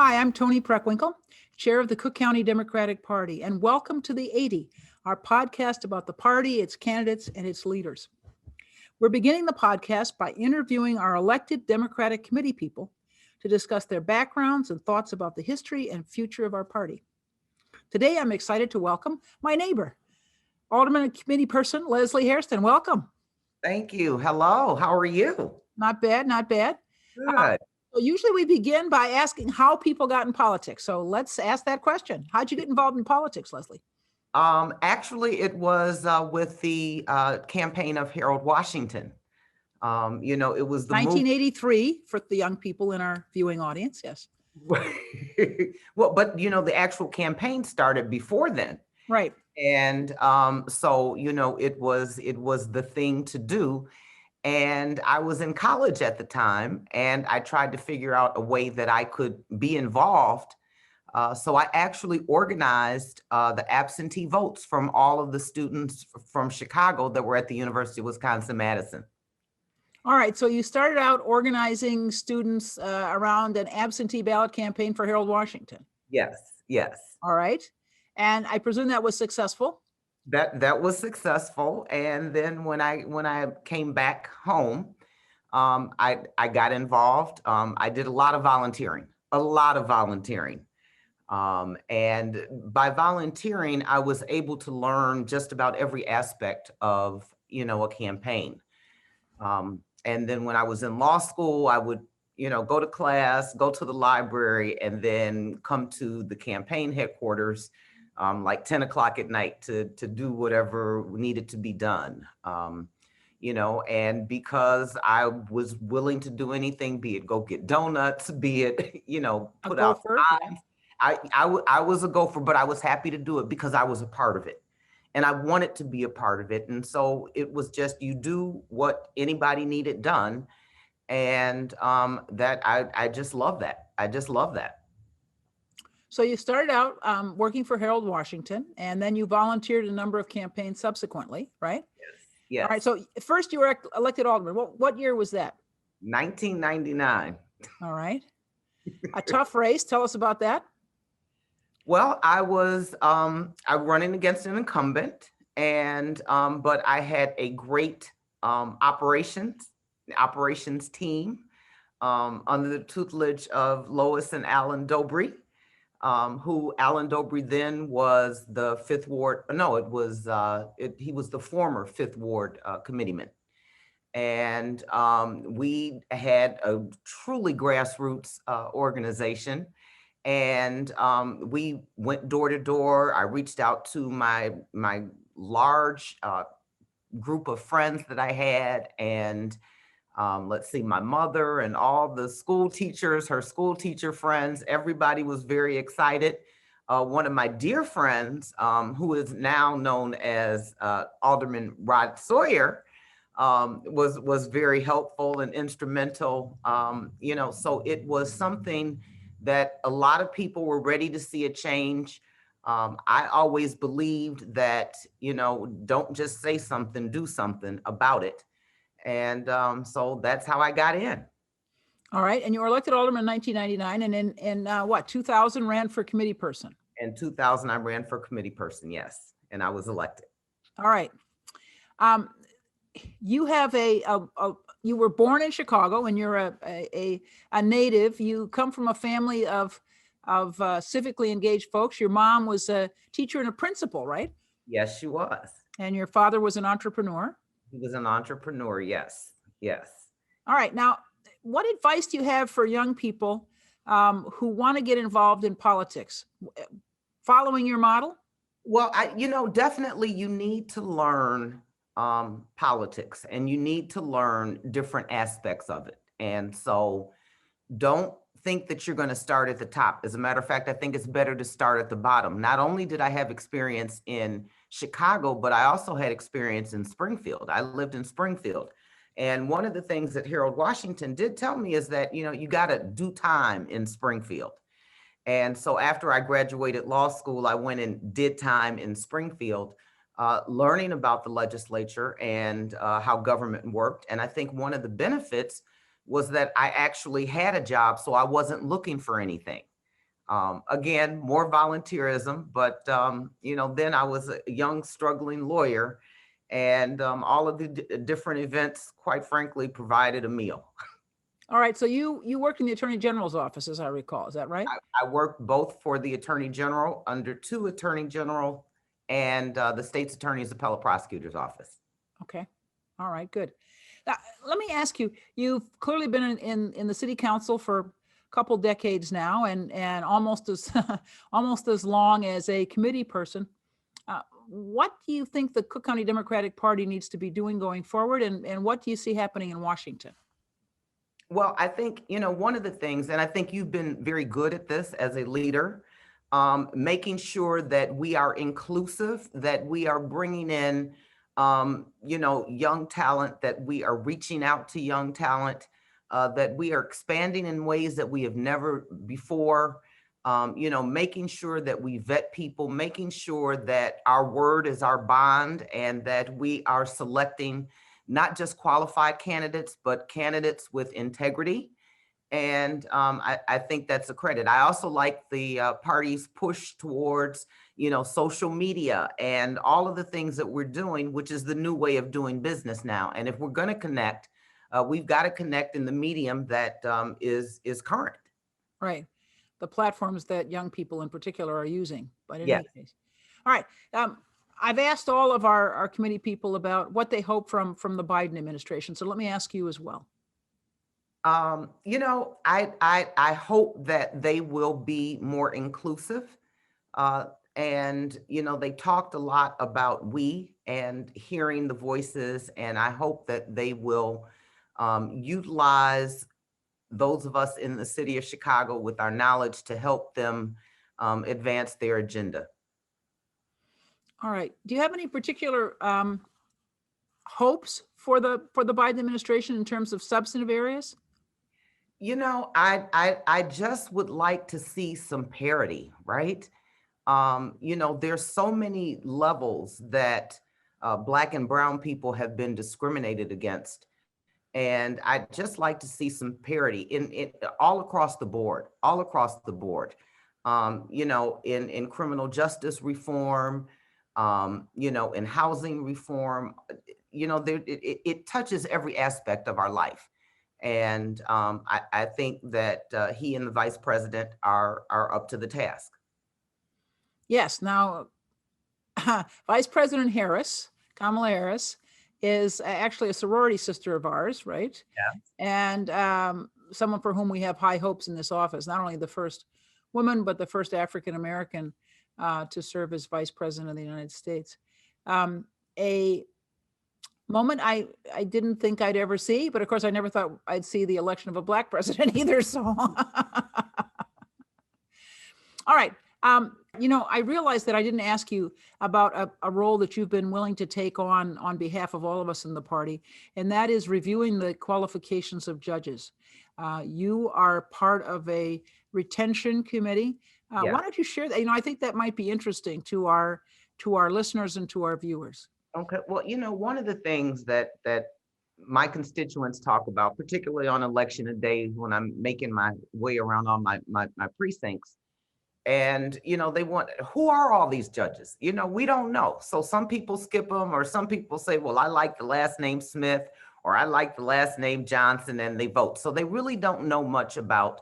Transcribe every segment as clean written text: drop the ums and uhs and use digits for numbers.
Hi, I'm Toni Preckwinkle, Chair of the Cook County Democratic Party, and welcome to the 80, our podcast about the party, its candidates, and its leaders. We're beginning the podcast by interviewing our elected Democratic committee people to discuss their backgrounds and thoughts about the history and future of our party. Today, I'm excited to welcome my neighbor, Alderman and committee person, Leslie Hairston. Welcome. Thank you. Hello. How are you? Not bad, not bad. Good. So usually we begin by asking how people got in politics. So let's ask that question. How'd you get involved in politics, Leslie? Actually, it was with the campaign of Harold Washington. It was the 1983 for the young people in our viewing audience. Yes. Well, but the actual campaign started before then. Right. And so it was the thing to do. And I was in college at the time, and I tried to figure out a way that I could be involved. So I actually organized the absentee votes from all of the students from Chicago that were at the University of Wisconsin-Madison. All right. So you started out organizing students around an absentee ballot campaign for Harold Washington. Yes. Yes. All right. And I presume that was successful. That was successful. And then when I came back home, I got involved. I did a lot of volunteering. And by volunteering, I was able to learn just about every aspect of, a campaign. And then when I was in law school, I would, go to class, go to the library, and then come to the campaign headquarters like 10 o'clock at night to do whatever needed to be done. And because I was willing to do anything, be it go get donuts, be it, put out signs, I was a gopher, but I was happy to do it because I was a part of it. And I wanted to be a part of it. And so it was just, you do what anybody needed done. And that I just love that. I just love that. So you started out working for Harold Washington, and then you volunteered a number of campaigns subsequently, right? Yes. All right. So first you were elected alderman. What year was that? 1999. All right. A tough race. Tell us about that. Well, I was running against an incumbent, and but I had a great operations team under the tutelage of Lois and Alan Dobry. Who Alan Dobry then was the Fifth Ward. No, it was he was the former Fifth Ward committeeman, and we had a truly grassroots organization, and we went door to door. I reached out to my large group of friends that I had, and my mother and all the school teachers, her school teacher friends, everybody was very excited. One of my dear friends, who is now known as Alderman Rod Sawyer, was very helpful and instrumental. So it was something that a lot of people were ready to see a change. I always believed that, don't just say something, do something about it. And so that's how I got in. All right. And you were elected alderman in 1999. And in 2000 ran for committee person? In 2000, I ran for committee person, yes. And I was elected. All right. You have you were born in Chicago, and you're a native. You come from a family of civically engaged folks. Your mom was a teacher and a principal, right? Yes, she was. And your father was an entrepreneur? He was an entrepreneur, yes. All right. Now, what advice do you have for young people who want to get involved in politics? Following your model? Well, definitely you need to learn politics, and you need to learn different aspects of it. And so don't think that you're going to start at the top. As a matter of fact, I think it's better to start at the bottom. Not only did I have experience in Chicago, but I also had experience in Springfield. I lived in Springfield. And one of the things that Harold Washington did tell me is that, you got to do time in Springfield. And so after I graduated law school, I went and did time in Springfield, learning about the legislature and how government worked. And I think one of the benefits was that I actually had a job, so I wasn't looking for anything. Again, more volunteerism, but then I was a young, struggling lawyer, and all of the different events, quite frankly, provided a meal. All right. So you worked in the Attorney General's office, as I recall. Is that right? I worked both for the Attorney General, under two Attorney General, and the State's Attorney's Appellate Prosecutor's Office. Okay. All right. Good. Now, let me ask you. You've clearly been in the city council for a couple decades now, and almost as almost as long as a committee person. What do you think the Cook County Democratic Party needs to be doing going forward, and what do you see happening in Washington? Well, I think, one of the things, and I think you've been very good at this as a leader, making sure that we are inclusive, that we are bringing in, young talent, that we are reaching out to young talent, that we are expanding in ways that we have never before, making sure that we vet people, making sure that our word is our bond, and that we are selecting not just qualified candidates, but candidates with integrity. And I think that's a credit. I also like the party's push towards, social media and all of the things that we're doing, which is the new way of doing business now. And if we're going to connect, we've got to connect in the medium that is current. Right. The platforms that young people in particular are using. But in Yeah. any case, all right. I've asked all of our committee people about what they hope from the Biden administration. So let me ask you as well. I hope that they will be more inclusive. And they talked a lot about we and hearing the voices, and I hope that they will utilize those of us in the city of Chicago with our knowledge to help them advance their agenda. All right. Do you have any particular hopes for the Biden administration in terms of substantive areas? I just would like to see some parity, right? There's so many levels that Black and Brown people have been discriminated against. And I'd just like to see some parity in all across the board, all across the board. In criminal justice reform, in housing reform, it touches every aspect of our life. And I think that he and the vice president are up to the task. Yes. Now, Vice President Harris, Kamala Harris, is actually a sorority sister of ours, right? Yeah. And someone for whom we have high hopes in this office, not only the first woman, but the first African-American to serve as Vice President of the United States. A moment I didn't think I'd ever see, but of course I never thought I'd see the election of a Black president either. So, all right. I realized that I didn't ask you about a role that you've been willing to take on behalf of all of us in the party, and that is reviewing the qualifications of judges. You are part of a retention committee. Yeah. Why don't you share that? I think that might be interesting to our listeners and to our viewers. Okay. Well, one of the things that my constituents talk about, particularly on election days when I'm making my way around all my precincts, and they want, who are all these judges? We don't know. So some people skip them, or some people say, well, I like the last name Smith, or I like the last name Johnson, and they vote. So they really don't know much about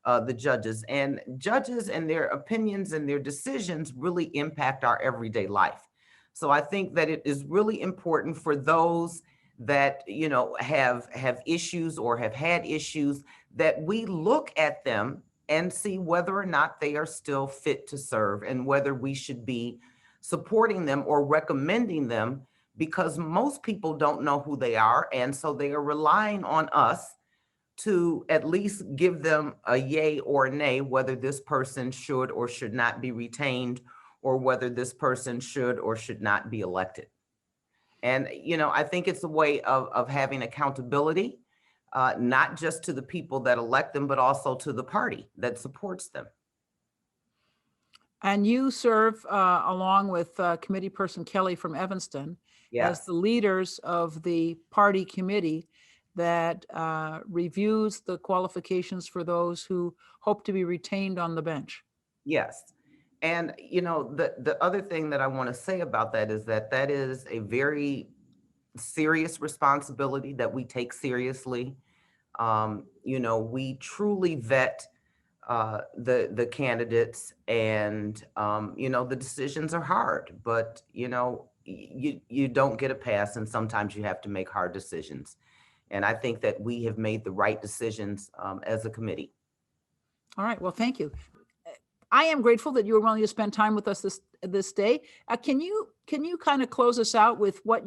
the judges, and their opinions and their decisions really impact our everyday life. So I think that it is really important for those that have issues or have had issues, that we look at them and see whether or not they are still fit to serve, and whether we should be supporting them or recommending them, because most people don't know who they are. And so they are relying on us to at least give them a yay or a nay, whether this person should or should not be retained, or whether this person should or should not be elected. And, I think it's a way of having accountability, not just to the people that elect them, but also to the party that supports them. And you serve along with committee person Kelly from Evanston as the leaders of the party committee that reviews the qualifications for those who hope to be retained on the bench. Yes. And the other thing that I want to say about that is that that is a very serious responsibility that we take seriously. We truly vet the candidates, and the decisions are hard, but you don't get a pass, and sometimes you have to make hard decisions. And I think that we have made the right decisions as a committee. All right. Well, thank you. I am grateful that you were willing to spend time with us this day. Can you kind of close us out with what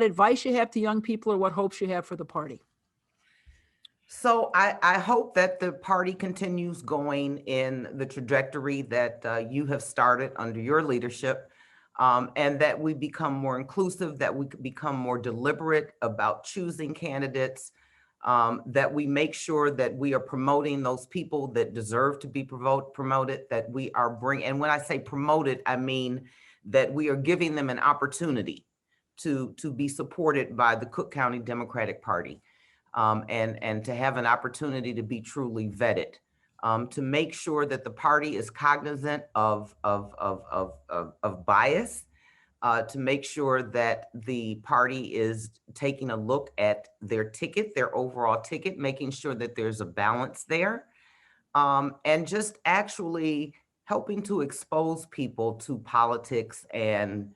advice you have to young people, or what hopes you have for the party? So I hope that the party continues going in the trajectory that you have started under your leadership, and that we become more inclusive, that we could become more deliberate about choosing candidates, that we make sure that we are promoting those people that deserve to be promoted, that we are and when I say promoted, I mean that we are giving them an opportunity to be supported by the Cook County Democratic Party. And to have an opportunity to be truly vetted, to make sure that the party is cognizant of bias, to make sure that the party is taking a look at their ticket, their overall ticket, making sure that there's a balance there, and just actually helping to expose people to politics, and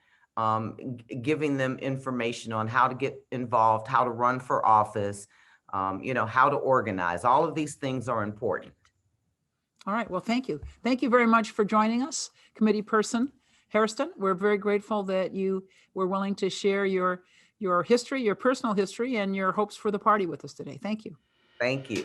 giving them information on how to get involved, how to run for office, how to organize. All of these things are important. All right. Well, thank you. Thank you very much for joining us, committee person Hairston. We're very grateful that you were willing to share your history, your personal history, and your hopes for the party with us today. Thank you. Thank you.